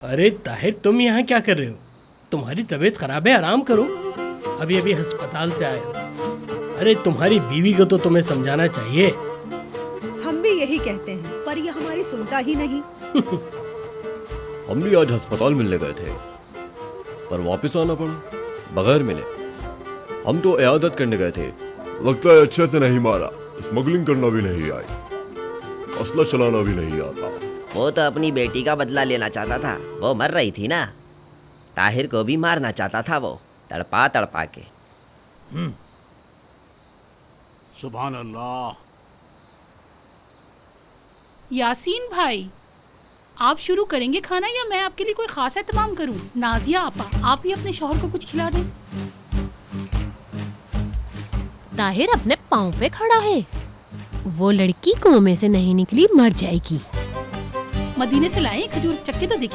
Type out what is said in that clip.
अरे ताहिर, तुम यहाँ क्या कर रहे हो? तुम्हारी तबीयत खराब है, आराम करो। अभी अभी अस्पताल से आए हो। अरे तुम्हारी बीवी को तो तुम्हें समझाना चाहिए। हम भी यही कहते हैं, पर ये हमारी सुनता ही नहीं। हम भी आज अस्पताल मिलने गए थे, पर वापस आना पड़ा, बगैर मिले। हम तो इयादत करने गए थे। लगता है अच्छे से नहीं मारा, स्मगलिंग करना भी नहीं आई, असला चलाना भी नहीं आता। वो तो अपनी बेटी का बदला लेना चाहता था, वो मर रही थी ना। ताहिर को भी मारना चाहता था वो, तड़पा तड़पा के। सुभान अल्लाह। यासीन भाई, आप शुरू करेंगे खाना या मैं आपके लिए कोई खास एहतमाम करूं? नाजिया आपा, आप ही अपने शौहर को कुछ खिला दें। ताहिर अपने पाँव पे खड़ा है। वो लड़की कोमे से नहीं निकली, मर जाएगी। मदीने से लाए खजूर, चक्के तो देखिए।